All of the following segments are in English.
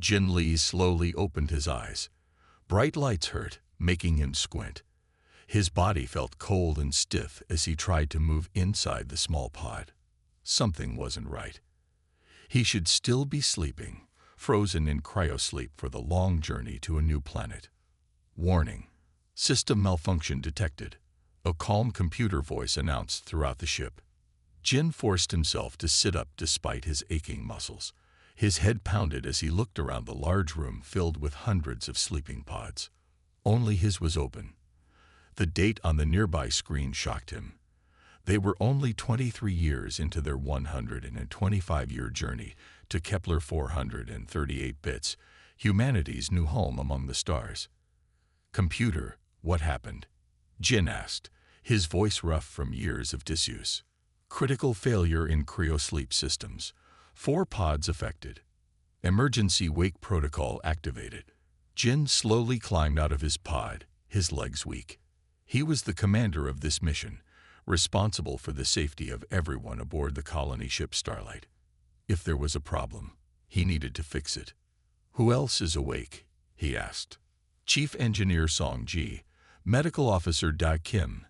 Jin Lee slowly opened his eyes. Bright lights hurt, making him squint. His body felt cold and stiff as he tried to move inside the small pod. Something wasn't right. He should still be sleeping, frozen in cryosleep for the long journey to a new planet. Warning: system malfunction detected, a calm computer voice announced throughout the ship. Jin forced himself to sit up despite his aching muscles. His head pounded as he looked around the large room filled with hundreds of sleeping pods. Only his was open. The date on the nearby screen shocked him. They were only 23 years into their 125-year journey to Kepler 438 bits, humanity's new home among the stars. "Computer, what happened?" Jin asked, his voice rough from years of disuse. "Critical failure in cryosleep systems. 4 pods affected. Emergency wake protocol activated." Jin slowly climbed out of his pod, his legs weak. He was the commander of this mission, responsible for the safety of everyone aboard the colony ship Starlight. If there was a problem, he needed to fix it. "Who else is awake?" he asked. Chief Engineer Song Ji, Medical Officer Da Kim,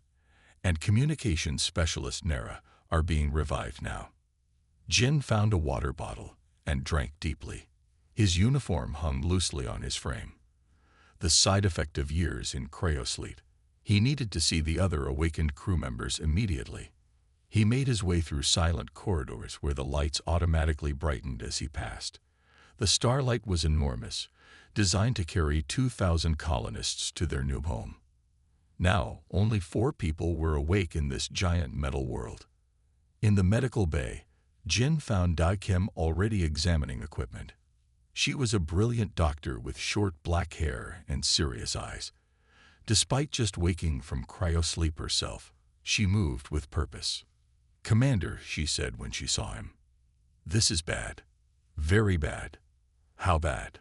and Communications Specialist Nara are being revived now. Jin found a water bottle and drank deeply. His uniform hung loosely on his frame. The side effect of years in cryosleep. He needed to see the other awakened crew members immediately. He made his way through silent corridors where the lights automatically brightened as he passed. The Starlight was enormous, designed to carry 2,000 colonists to their new home. Now, only 4 people were awake in this giant metal world. In the medical bay, Jin found Da Kim already examining equipment. She was a brilliant doctor with short black hair and serious eyes. Despite just waking from cryosleep herself, she moved with purpose. "Commander," she said when she saw him. "This is bad. Very bad." "How bad?"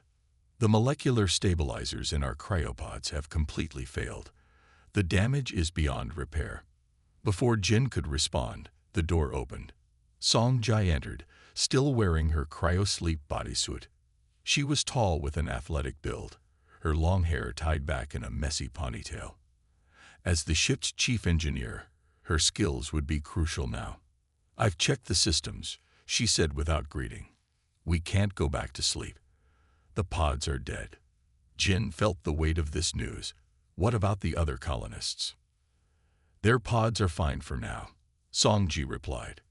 "The molecular stabilizers in our cryopods have completely failed. The damage is beyond repair." Before Jin could respond, the door opened. Song Ji entered, still wearing her cryosleep bodysuit. She was tall with an athletic build, her long hair tied back in a messy ponytail. As the ship's chief engineer, her skills would be crucial now. "I've checked the systems," she said without greeting. "We can't go back to sleep. The pods are dead." Jin felt the weight of this news. What about the other colonists? "Their pods are fine for now," Songji replied.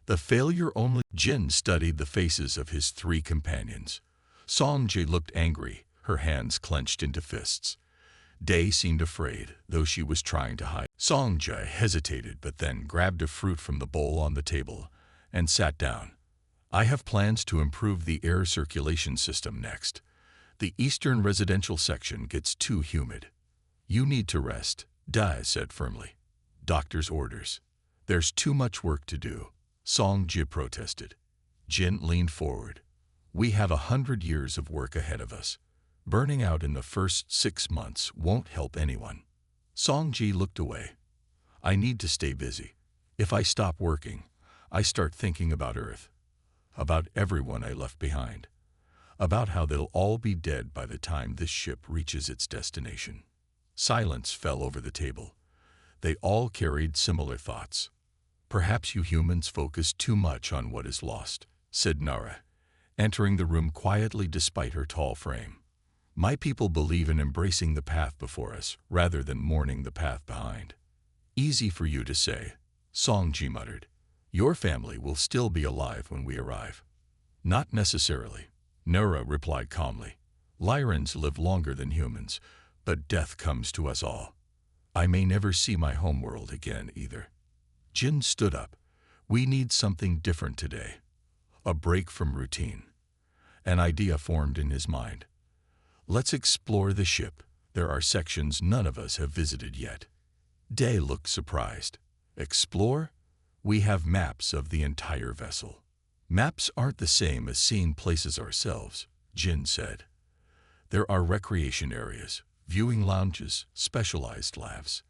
"The failure only—" Jin studied the faces of his 3 companions. Songji looked angry, her hands clenched into fists. Day seemed afraid, though she was trying to hide. Songji hesitated but then grabbed a fruit from the bowl on the table and sat down. "I have plans to improve the air circulation system next. The eastern residential section gets too humid." "You need to rest," Da said firmly. "Doctor's orders." "There's too much work to do," Songji protested. Jin leaned forward. "We have 100 years of work ahead of us. Burning out in the first 6 months won't help anyone." Songji looked away. "I need to stay busy. If I stop working, I start thinking about Earth, about everyone I left behind, about how they'll all be dead by the time this ship reaches its destination." Silence fell over the table. They all carried similar thoughts. "Perhaps you humans focus too much on what is lost," said Nara, entering the room quietly despite her tall frame. "My people believe in embracing the path before us rather than mourning the path behind." "Easy for you to say," Songji muttered. "Your family will still be alive when we arrive." "Not necessarily," Nara replied calmly. "Lyrans live longer than humans, but death comes to us all. I may never see my homeworld again either." Jin stood up. "We need something different today. A break from routine." An idea formed in his mind. "Let's explore the ship. There are sections none of us have visited yet." Day looked surprised. "Explore? We have maps of the entire vessel." "Maps aren't the same as seeing places ourselves," Jin said. "There are recreation areas, viewing lounges, specialized labs.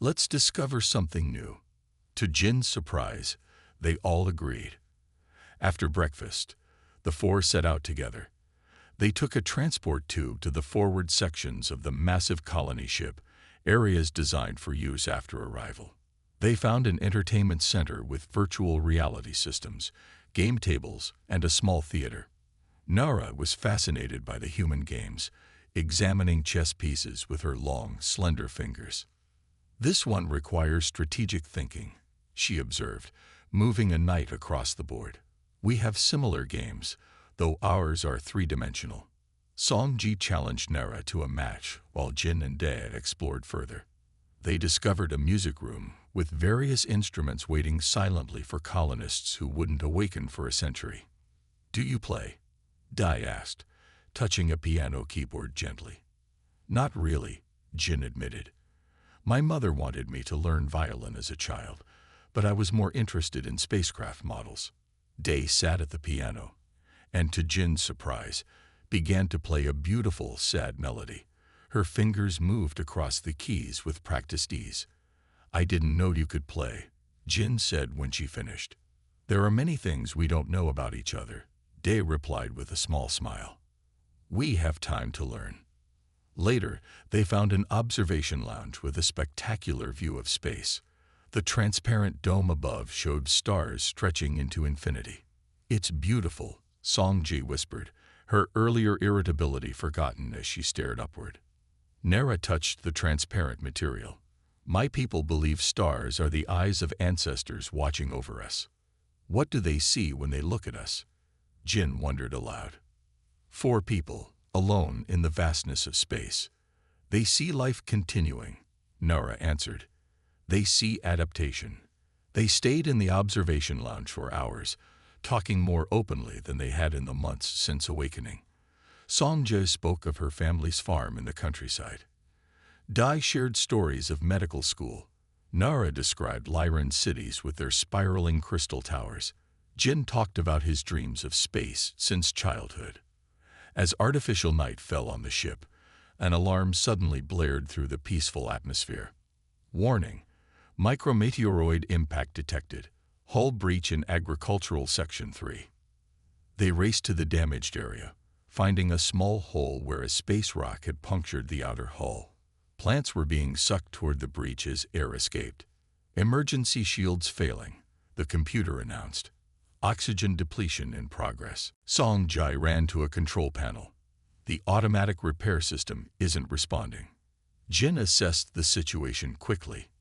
Let's discover something new." To Jin's surprise, they all agreed. After breakfast, the 4 set out together. They took a transport tube to the forward sections of the massive colony ship, areas designed for use after arrival. They found an entertainment center with virtual reality systems, game tables, and a small theater. Nara was fascinated by the human games, examining chess pieces with her long, slender fingers. "This one requires strategic thinking," she observed, moving a knight across the board. "We have similar games, though ours are three-dimensional." Songji challenged Nara to a match while Jin and Dae explored further. They discovered a music room with various instruments waiting silently for colonists who wouldn't awaken for a century. "Do you play?" Dae asked, touching a piano keyboard gently. "Not really," Jin admitted. "My mother wanted me to learn violin as a child, but I was more interested in spacecraft models." Dae sat at the piano, and to Jin's surprise, began to play a beautiful, sad melody. Her fingers moved across the keys with practiced ease. "I didn't know you could play," Jin said when she finished. "There are many things we don't know about each other," Dae replied with a small smile. "We have time to learn." Later, they found an observation lounge with a spectacular view of space. The transparent dome above showed stars stretching into infinity. "It's beautiful," Songji whispered, her earlier irritability forgotten as she stared upward. Nara touched the transparent material. "My people believe stars are the eyes of ancestors watching over us. What do they see when they look at us?" Jin wondered aloud. "Four people, alone in the vastness of space. They see life continuing," Nara answered. "They see adaptation." They stayed in the observation lounge for hours, talking more openly than they had in the months since awakening. Songje spoke of her family's farm in the countryside. Dae shared stories of medical school. Nara described Lyran cities with their spiraling crystal towers. Jin talked about his dreams of space since childhood. As artificial night fell on the ship, an alarm suddenly blared through the peaceful atmosphere. "Warning! Micrometeoroid impact detected. Hull breach in agricultural section 3. They raced to the damaged area, finding a small hole where a space rock had punctured the outer hull. Plants were being sucked toward the breach as air escaped. "Emergency shields failing," the computer announced. "Oxygen depletion in progress." Songjai ran to a control panel. "The automatic repair system isn't responding." Jin assessed the situation quickly.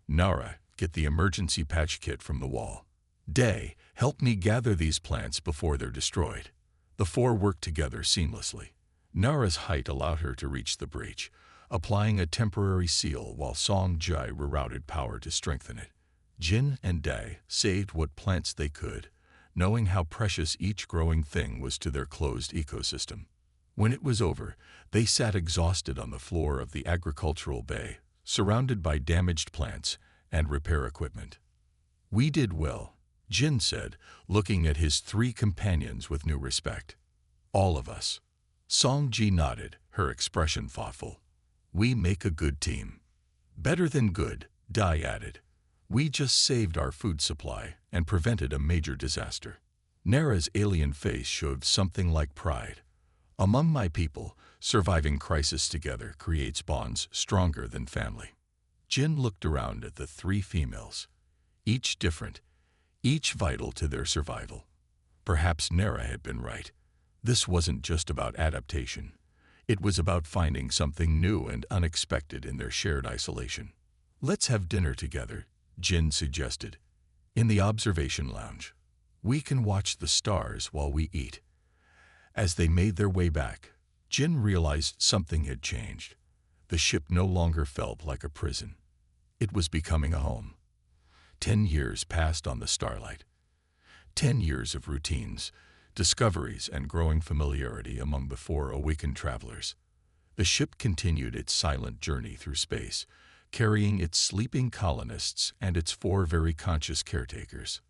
"Nara, get the emergency patch kit from the wall. Dae, help me gather these plants before they're destroyed." The four worked together seamlessly. Nara's height allowed her to reach the breach, applying a temporary seal while Songjai rerouted power to strengthen it. Jin and Dae saved what plants they could, knowing how precious each growing thing was to their closed ecosystem. When it was over, they sat exhausted on the floor of the agricultural bay, surrounded by damaged plants and repair equipment. "We did well," Jin said, looking at his three companions with new respect. "All of us." Songji nodded, her expression thoughtful. "We make a good team." "Better than good," Dae added. "We just saved our food supply and prevented a major disaster." Nara's alien face showed something like pride. "Among my people, surviving crisis together creates bonds stronger than family." Jin looked around at the three females, each different, each vital to their survival. Perhaps Nara had been right. This wasn't just about adaptation. It was about finding something new and unexpected in their shared isolation. "Let's have dinner together," Jin suggested. "In the observation lounge. We can watch the stars while we eat." As they made their way back, Jin realized something had changed. The ship no longer felt like a prison. It was becoming a home. 10 years passed on the Starlight. 10 years of routines, discoveries, and growing familiarity among the four awakened travelers. The ship continued its silent journey through space, carrying its sleeping colonists and its four very conscious caretakers.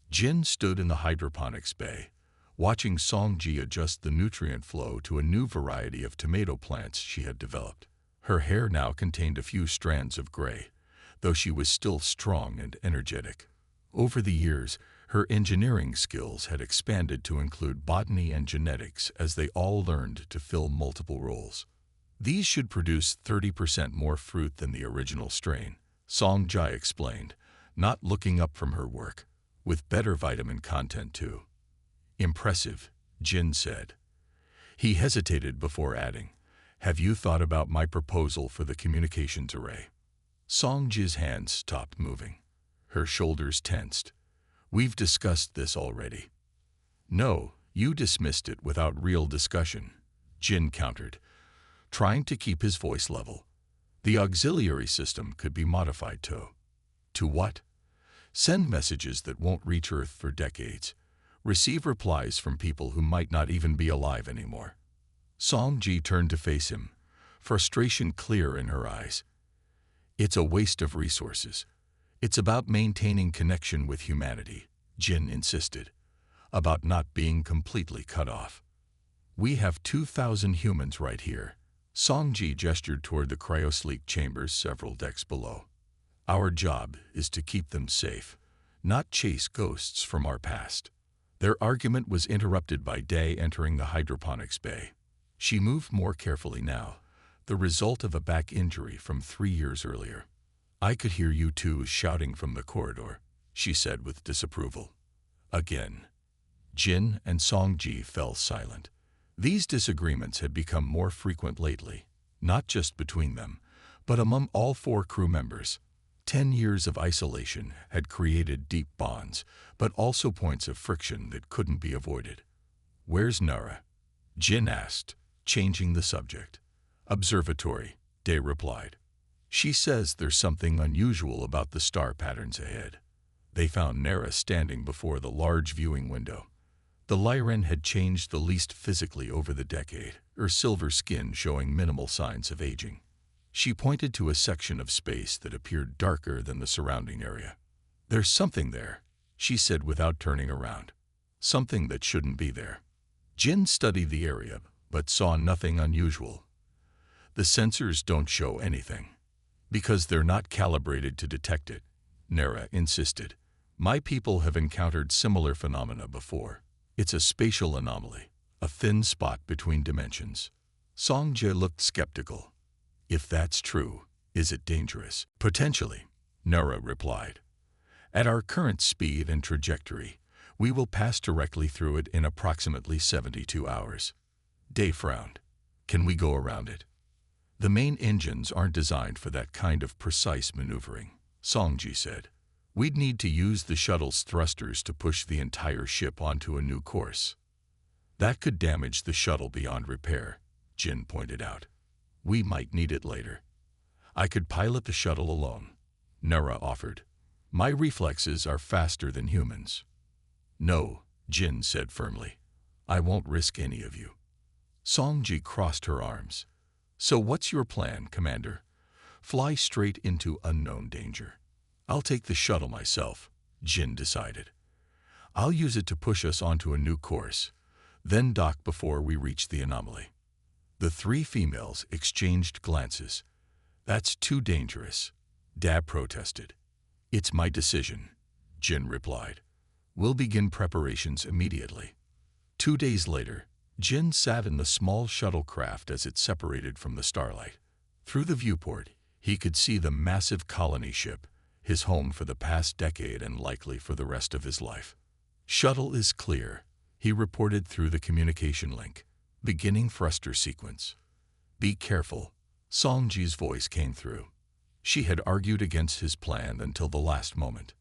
Jin stood in the hydroponics bay, watching Songji adjust the nutrient flow to a new variety of tomato plants she had developed. Her hair now contained a few strands of gray, though she was still strong and energetic. Over the years, Her engineering skills had expanded to include botany and genetics as they all learned to fill multiple roles. These should produce 30% more fruit than the original strain, Songjia explained, not looking up from her work, with better vitamin content too. Impressive, Jin said. He hesitated before adding, "Have you thought about my proposal for the communications array?" Songjia's hands stopped moving. Her shoulders tensed. "We've discussed this already." "No, you dismissed it without real discussion," Jin countered, trying to keep his voice level. "The auxiliary system could be modified to..." "To what?" "Send messages that won't reach Earth for decades. Receive replies from people who might not even be alive anymore." Songji turned to face him, frustration clear in her eyes. "It's a waste of resources. It's about maintaining connection with humanity," Jin insisted, "about not being completely cut off. We have 2,000 humans right here." Songji gestured toward the cryosleep chambers several decks below. "Our job is to keep them safe, not chase ghosts from our past." Their argument was interrupted by Day entering the hydroponics bay. She moved more carefully now, the result of a back injury from 3 years earlier. "I could hear you two shouting from the corridor," she said with disapproval. Again, Jin and Songji fell silent. These disagreements had become more frequent lately, not just between them, but among all 4 crew members. 10 years of isolation had created deep bonds, but also points of friction that couldn't be avoided. "Where's Nara?" Jin asked, changing the subject. "Observatory," Day replied. "She says there's something unusual about the star patterns ahead." They found Nara standing before the large viewing window. The Lyran had changed the least physically over the decade, her silver skin showing minimal signs of aging. She pointed to a section of space that appeared darker than the surrounding area. "There's something there," she said without turning around. "Something that shouldn't be there." Jin studied the area, but saw nothing unusual. "The sensors don't show anything." "Because they're not calibrated to detect it," Nara insisted. "My people have encountered similar phenomena before. It's a spatial anomaly, a thin spot between dimensions." Songjia looked skeptical. "If that's true, is it dangerous?" "Potentially," Nara replied. "At our current speed and trajectory, we will pass directly through it in approximately 72 hours. Day frowned. "Can we go around it?" "The main engines aren't designed for that kind of precise maneuvering," Songji said. "We'd need to use the shuttle's thrusters to push the entire ship onto a new course." "That could damage the shuttle beyond repair," Jin pointed out. "We might need it later." "I could pilot the shuttle alone," Nara offered. "My reflexes are faster than humans." "No," Jin said firmly. "I won't risk any of you." Songji crossed her arms. "So what's your plan, Commander?" "Fly straight into unknown danger." "I'll take the shuttle myself," Jin decided. "I'll use it to push us onto a new course, then dock before we reach the anomaly." The 3 females exchanged glances. "That's too dangerous," Dab protested. "It's my decision," Jin replied. "We'll begin preparations immediately." 2 days later, Jin sat in the small shuttlecraft as it separated from the starlight. Through the viewport, he could see the massive colony ship, his home for the past decade and likely for the rest of his life. "Shuttle is clear," he reported through the communication link. "Beginning thruster sequence." "Be careful," Songji's voice came through. She had argued against his plan until the last moment.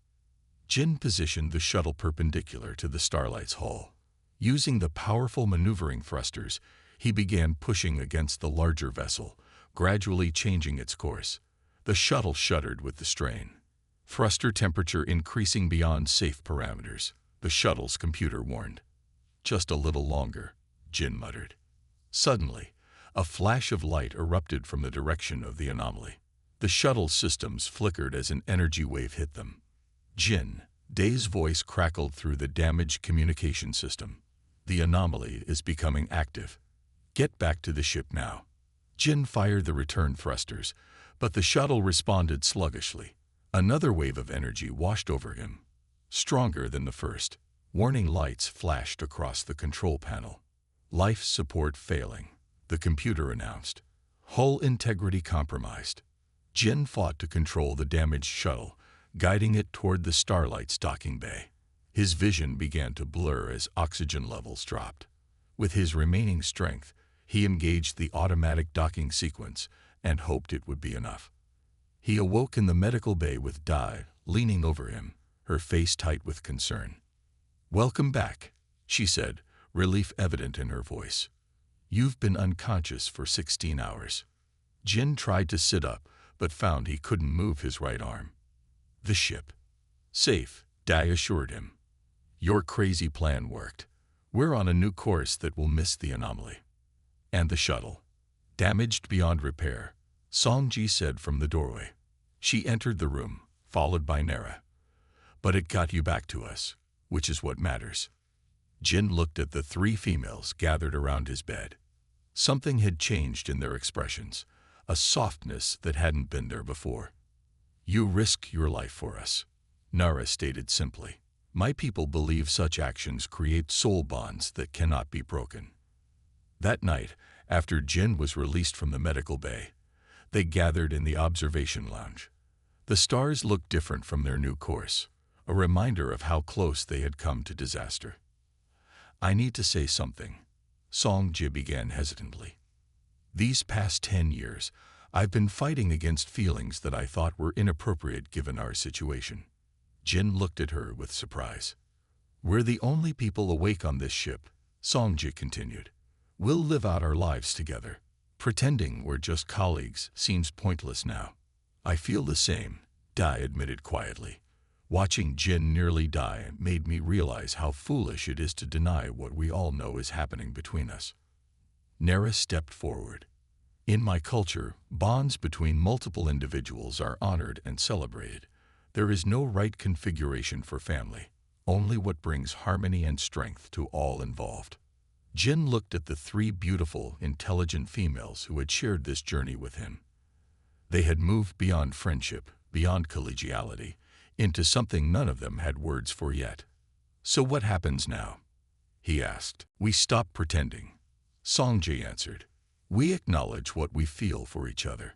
Jin positioned the shuttle perpendicular to the starlight's hull. Using the powerful maneuvering thrusters, he began pushing against the larger vessel, gradually changing its course. The shuttle shuddered with the strain. Thruster temperature increasing beyond safe parameters, the shuttle's computer warned. "Just a little longer," Jin muttered. Suddenly, a flash of light erupted from the direction of the anomaly. The shuttle's systems flickered as an energy wave hit them. "Jin," Day's voice crackled through the damaged communication system. "The anomaly is becoming active. Get back to the ship now." Jin fired the return thrusters, but the shuttle responded sluggishly. Another wave of energy washed over him. stronger than the first. Warning lights flashed across the control panel. Life support failing, the computer announced. Hull integrity compromised. Jin fought to control the damaged shuttle, guiding it toward the Starlight's docking bay. His vision began to blur as oxygen levels dropped. With his remaining strength, he engaged the automatic docking sequence and hoped it would be enough. He awoke in the medical bay with Dai leaning over him, her face tight with concern. "Welcome back," she said, relief evident in her voice. "You've been unconscious for 16 hours. Jin tried to sit up, but found he couldn't move his right arm. "The ship. Safe," Dai assured him. "Your crazy plan worked. We're on a new course that will miss the anomaly." "And the shuttle?" "Damaged beyond repair," Songji said from the doorway. She entered the room, followed by Nara. "But it got you back to us, which is what matters." Jin looked at the three females gathered around his bed. Something had changed in their expressions, a softness that hadn't been there before. "You risk your life for us," Nara stated simply. "My people believe such actions create soul bonds that cannot be broken." That night, after Jin was released from the medical bay, they gathered in the observation lounge. The stars looked different from their new course, a reminder of how close they had come to disaster. "I need to say something," Songji began hesitantly. "These past 10 years, I've been fighting against feelings that I thought were inappropriate given our situation." Jin looked at her with surprise. "We're the only people awake on this ship," Songji continued. "We'll live out our lives together. Pretending we're just colleagues seems pointless now." "I feel the same," Dai admitted quietly. "Watching Jin nearly die made me realize how foolish it is to deny what we all know is happening between us." Nara stepped forward. "In my culture, bonds between multiple individuals are honored and celebrated. There is no right configuration for family, only what brings harmony and strength to all involved." Jin looked at the three beautiful, intelligent females who had shared this journey with him. They had moved beyond friendship, beyond collegiality, into something none of them had words for yet. "So what happens now?" he asked. "We stop pretending," Songji answered. "We acknowledge what we feel for each other.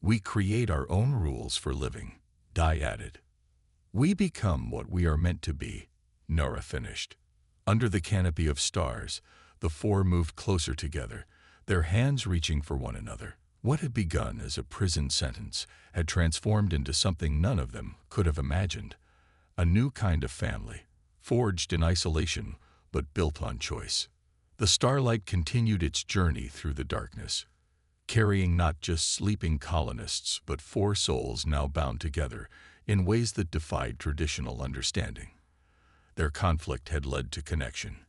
We create our own rules for living," Dai added. "We become what we are meant to be," Nora finished. Under the canopy of stars, the four moved closer together, their hands reaching for one another. What had begun as a prison sentence had transformed into something none of them could have imagined. A new kind of family, forged in isolation but built on choice. The starlight continued its journey through the darkness, carrying not just sleeping colonists but four souls now bound together in ways that defied traditional understanding. Their conflict had led to connection.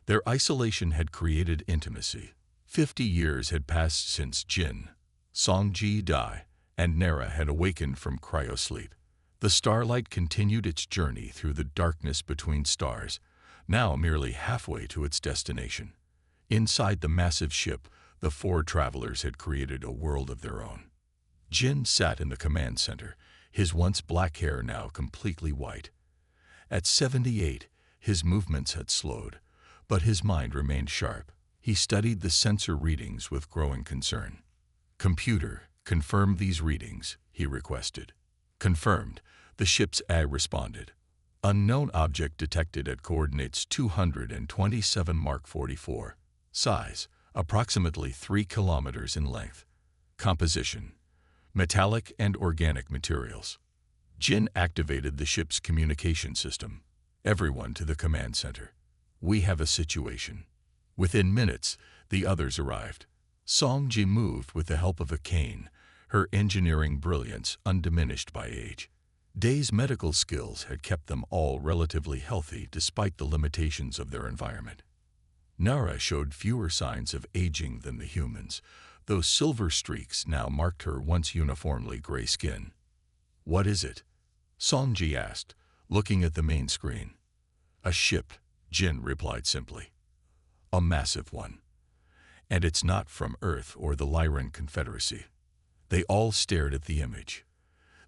Their isolation had created intimacy. 50 years had passed since Jin, Songji, Dai, and Nara had awakened from cryosleep. The starlight continued its journey through the darkness between stars, now merely halfway to its destination. Inside the massive ship, the four travelers had created a world of their own. Jin sat in the command center, his once black hair now completely white. At 78, his movements had slowed, but his mind remained sharp. He studied the sensor readings with growing concern. "Computer, confirm these readings," he requested. "Confirmed," the ship's AI responded. "Unknown object detected at coordinates 227 Mark 44. Size, approximately 3 kilometers in length. Composition, metallic and organic materials." Jin activated the ship's communication system. "Everyone to the command center. We have a situation." Within minutes, the others arrived. Songji moved with the help of a cane, her engineering brilliance undiminished by age. Dai's medical skills had kept them all relatively healthy despite the limitations of their environment. Nara showed fewer signs of aging than the humans, though silver streaks now marked her once uniformly gray skin. "What is it?" Songji asked, looking at the main screen. "A ship," Jin replied simply. "A massive one. And it's not from Earth or the Lyran Confederacy." They all stared at the image.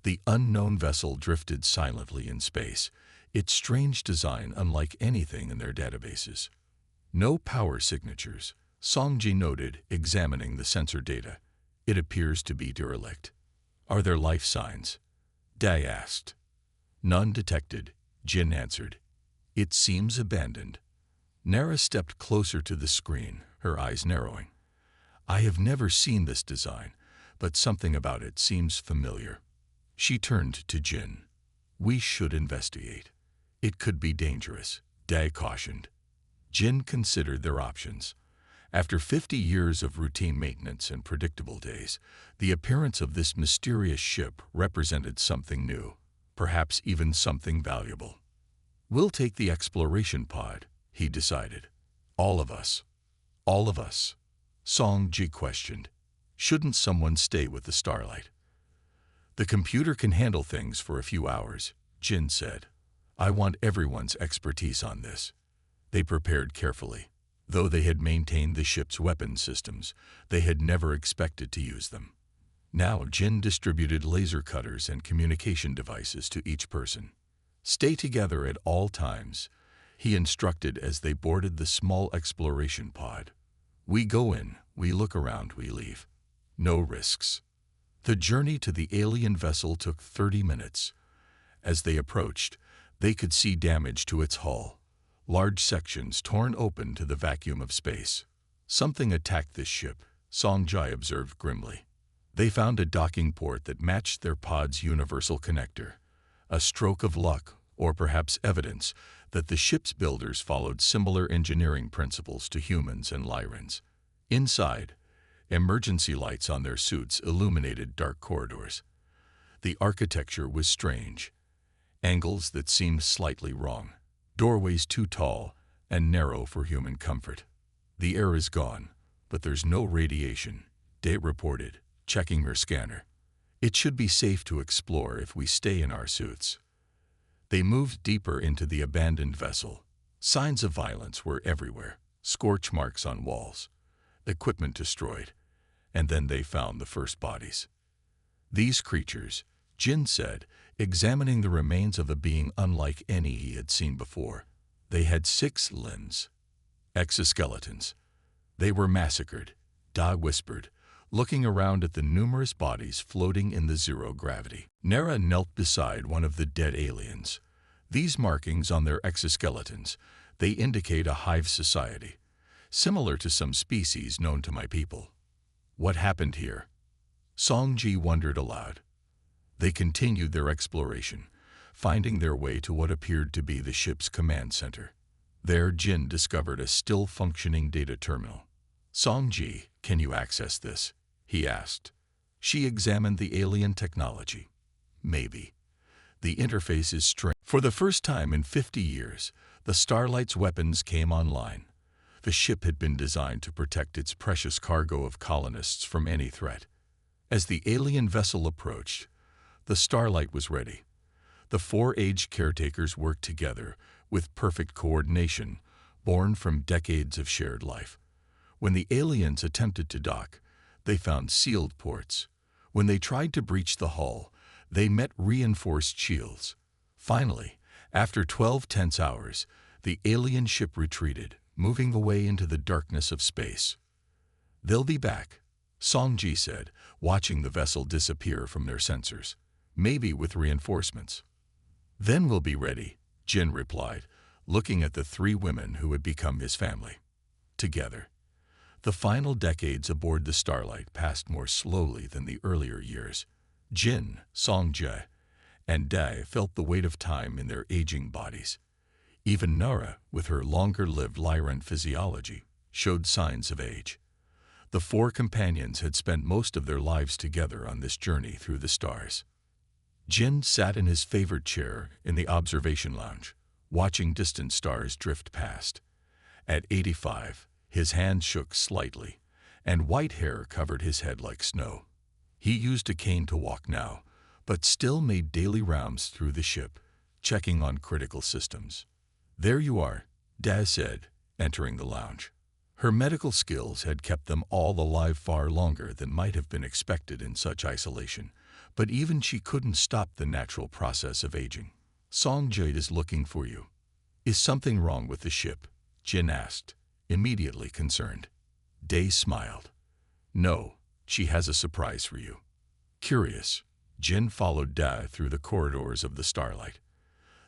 The unknown vessel drifted silently in space, its strange design unlike anything in their databases. No power signatures, Songji noted, examining the sensor data. It appears to be derelict. Are there life signs? Dai asked. None detected, Jin answered. It seems abandoned. Nara stepped closer to the screen, her eyes narrowing. I have never seen this design, but something about it seems familiar. She turned to Jin. We should investigate. It could be dangerous, Dai cautioned. Jin considered their options. After 50 years of routine maintenance and predictable days, the appearance of this mysterious ship represented something new, perhaps even something valuable. We'll take the exploration pod, he decided. All of us. All of us? Song-ji questioned. Shouldn't someone stay with the Starlight? The computer can handle things for a few hours, Jin said. I want everyone's expertise on this. They prepared carefully. Though they had maintained the ship's weapon systems, they had never expected to use them. Now Jin distributed laser cutters and communication devices to each person. Stay together at all times, he instructed as they boarded the small exploration pod. We go in, we look around, we leave. No risks. The journey to the alien vessel took 30 minutes. As they approached, they could see damage to its hull. Large sections torn open to the vacuum of space. Something attacked this ship, Songjai observed grimly. They found a docking port that matched their pod's universal connector. A stroke of luck, or perhaps evidence, that the ship's builders followed similar engineering principles to humans and Lyrans. Inside, emergency lights on their suits illuminated dark corridors. The architecture was strange. Angles that seemed slightly wrong. Doorways too tall and narrow for human comfort. The air is gone, but there's no radiation, Date reported, checking her scanner. It should be safe to explore if we stay in our suits. They moved deeper into the abandoned vessel. Signs of violence were everywhere, scorch marks on walls, equipment destroyed, and then they found the first bodies. These creatures, Jin said, examining the remains of a being unlike any he had seen before. They had 6 limbs. Exoskeletons. They were massacred, Da whispered, looking around at the numerous bodies floating in the zero gravity. Nara knelt beside one of the dead aliens. These markings on their exoskeletons, they indicate a hive society, similar to some species known to my people. What happened here? Songji wondered aloud. They continued their exploration, finding their way to what appeared to be the ship's command center. There, Jin discovered a still-functioning data terminal. Songji, can you access this? He asked. She examined the alien technology. Maybe. The interface is strange. For the first time in 50 years, the Starlight's weapons came online. The ship had been designed to protect its precious cargo of colonists from any threat. As the alien vessel approached, the Starlight was ready. The 4 aged caretakers worked together with perfect coordination, born from decades of shared life. When the aliens attempted to dock, they found sealed ports. When they tried to breach the hull, they met reinforced shields. Finally, after 12 tense hours, the alien ship retreated, moving away into the darkness of space. They'll be back, Songji said, watching the vessel disappear from their sensors. Maybe with reinforcements. Then we'll be ready, Jin replied, looking at the 3 women who had become his family. Together. The final decades aboard the Starlight passed more slowly than the earlier years. Jin, Songjae, and Dai felt the weight of time in their aging bodies. Even Nara, with her longer-lived Lyran physiology, showed signs of age. The 4 companions had spent most of their lives together on this journey through the stars. Jin sat in his favorite chair in the observation lounge, watching distant stars drift past. At 85, his hand shook slightly, and white hair covered his head like snow. He used a cane to walk now, but still made daily rounds through the ship, checking on critical systems. There you are, Daz said, entering the lounge. Her medical skills had kept them all alive far longer than might have been expected in such isolation, but even she couldn't stop the natural process of aging. Songjit is looking for you. Is something wrong with the ship? Jin asked, immediately concerned. Day smiled. No, she has a surprise for you. Curious, Jin followed Da through the corridors of the Starlight.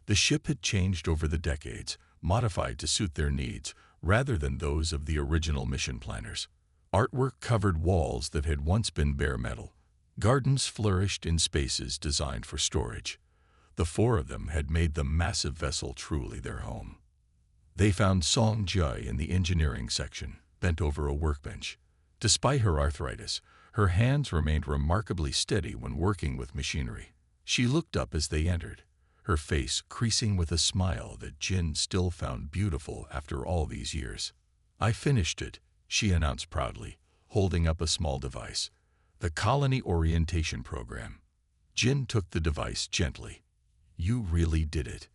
The ship had changed over the decades, modified to suit their needs, rather than those of the original mission planners. Artwork covered walls that had once been bare metal. Gardens flourished in spaces designed for storage. The four of them had made the massive vessel truly their home. They found Song Jai in the engineering section, bent over a workbench. Despite her arthritis, her hands remained remarkably steady when working with machinery. She looked up as they entered, her face creasing with a smile that Jin still found beautiful after all these years. I finished it, she announced proudly, holding up a small device. The Colony Orientation Program. Jin took the device gently. You really did it.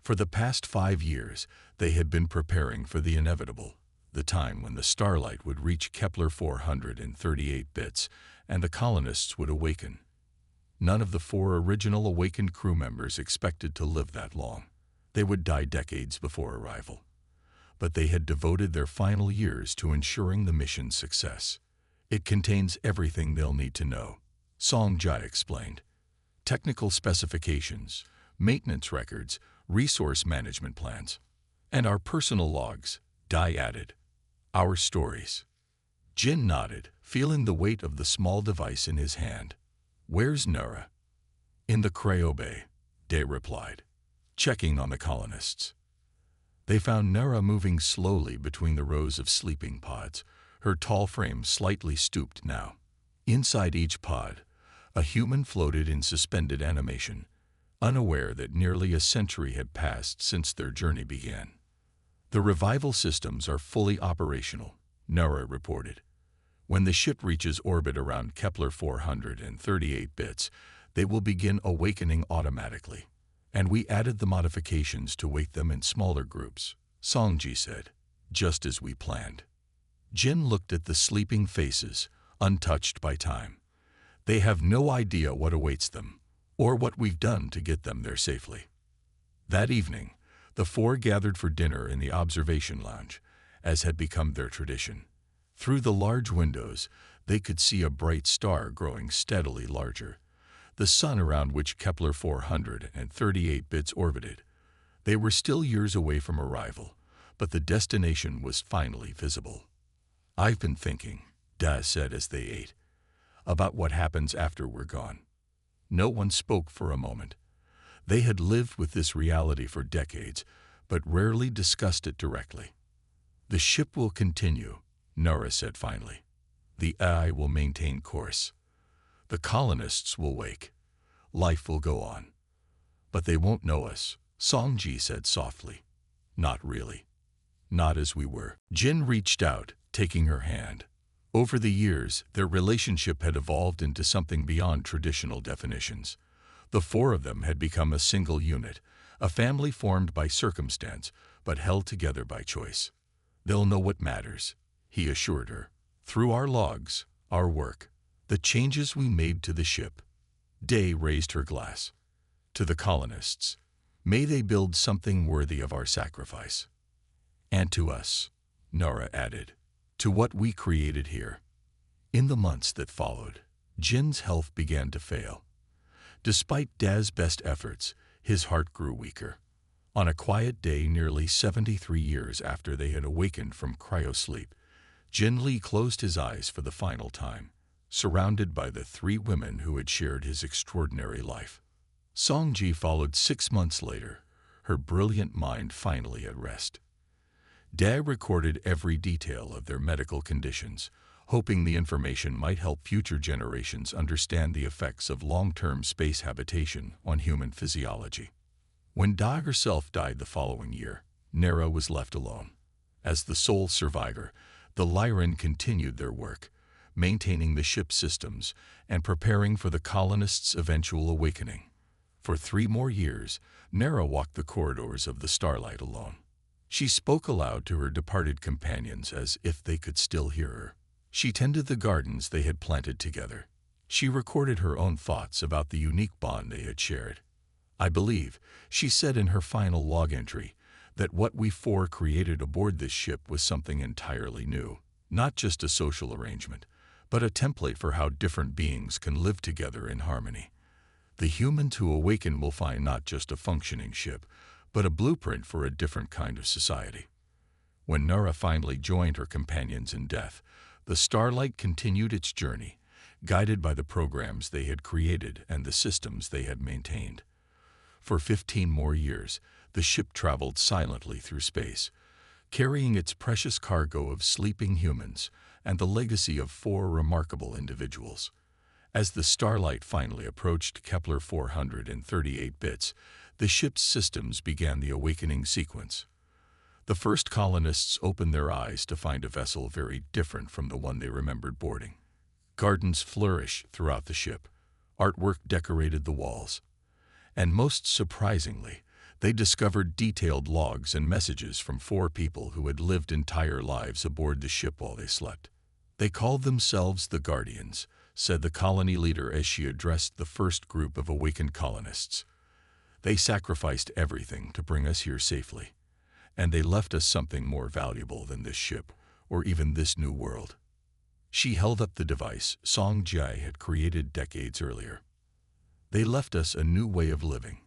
For the past 5 years, they had been preparing for the inevitable, the time when the Starlight would reach Kepler 438 bits and the colonists would awaken. None of the 4 original awakened crew members expected to live that long. They would die decades before arrival. But they had devoted their final years to ensuring the mission's success. It contains everything they'll need to know, Song Jai explained. Technical specifications, maintenance records, resource management plans, and our personal logs, Dai added. Our stories. Jin nodded, feeling the weight of the small device in his hand. Where's Nura? In the cryo bay, Dai replied, checking on the colonists. They found Nura moving slowly between the rows of sleeping pods, her tall frame slightly stooped now. Inside each pod, a human floated in suspended animation, unaware that nearly a century had passed since their journey began. The revival systems are fully operational, Nura reported. When the ship reaches orbit around Kepler 438 bits, they will begin awakening automatically. And we added the modifications to wake them in smaller groups, Songji said, just as we planned. Jin looked at the sleeping faces, untouched by time. They have no idea what awaits them, or what we've done to get them there safely. That evening, the 4 gathered for dinner in the observation lounge, as had become their tradition. Through the large windows, they could see a bright star growing steadily larger, the sun around which Kepler 438 bits orbited. They were still years away from arrival, but the destination was finally visible. I've been thinking, Daz said as they ate, about what happens after we're gone. No one spoke for a moment. They had lived with this reality for decades, but rarely discussed it directly. The ship will continue, Nura said finally. The AI will maintain course. The colonists will wake. Life will go on. But they won't know us, Songji said softly. Not really. Not as we were. Jin reached out, taking her hand. Over the years, their relationship had evolved into something beyond traditional definitions. The 4 of them had become a single unit, a family formed by circumstance, but held together by choice. They'll know what matters, he assured her. Through our logs, our work, the changes we made to the ship. Day raised her glass. To the colonists, may they build something worthy of our sacrifice. And to us, Nora added, to what we created here. In the months that followed, Jin's health began to fail. Despite Daz's best efforts, his heart grew weaker. On a quiet day nearly 73 years after they had awakened from cryosleep, Jin Li closed his eyes for the final time, surrounded by the 3 women who had shared his extraordinary life. Songji followed 6 months later, her brilliant mind finally at rest. Da recorded every detail of their medical conditions, hoping the information might help future generations understand the effects of long-term space habitation on human physiology. When Da herself died the following year, Nera was left alone. As the sole survivor, the Lyran continued their work, maintaining the ship's systems and preparing for the colonists' eventual awakening. For 3 more years, Nera walked the corridors of the Starlight alone. She spoke aloud to her departed companions as if they could still hear her. She tended the gardens they had planted together. She recorded her own thoughts about the unique bond they had shared. I believe, she said in her final log entry, that what we four created aboard this ship was something entirely new. Not just a social arrangement, but a template for how different beings can live together in harmony. The humans who awaken will find not just a functioning ship, but a blueprint for a different kind of society. When Nara finally joined her companions in death, the Starlight continued its journey, guided by the programs they had created and the systems they had maintained. For 15 more years, the ship traveled silently through space, carrying its precious cargo of sleeping humans and the legacy of 4 remarkable individuals. As the Starlight finally approached Kepler 438 bits, the ship's systems began the awakening sequence. The first colonists opened their eyes to find a vessel very different from the one they remembered boarding. Gardens flourished throughout the ship, artwork decorated the walls, and most surprisingly, they discovered detailed logs and messages from 4 people who had lived entire lives aboard the ship while they slept. They called themselves the Guardians, said the colony leader as she addressed the first group of awakened colonists. They sacrificed everything to bring us here safely, and they left us something more valuable than this ship or even this new world. She held up the device Song Jai had created decades earlier. They left us a new way of living,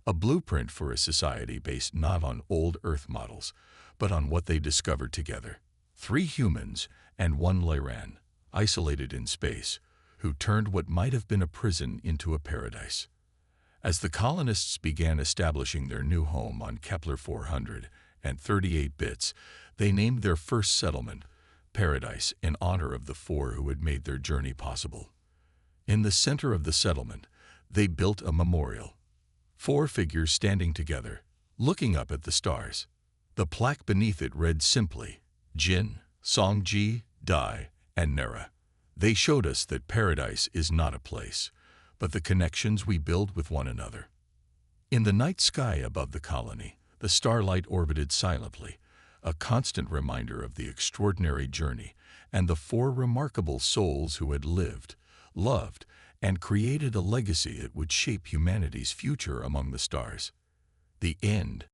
a blueprint for a society based not on old Earth models, but on what they discovered together. 3 humans and 1 Lyran, isolated in space, who turned what might have been a prison into a paradise. As the colonists began establishing their new home on Kepler 438 bits, they named their first settlement Paradise in honor of the 4 who had made their journey possible. In the center of the settlement, they built a memorial. 4 figures standing together, looking up at the stars. The plaque beneath it read simply, Jin, Songji, Dai, and Nara. They showed us that paradise is not a place, but the connections we build with one another. In the night sky above the colony, the Starlight orbited silently, a constant reminder of the extraordinary journey and the 4 remarkable souls who had lived, loved, and created a legacy that would shape humanity's future among the stars. The end.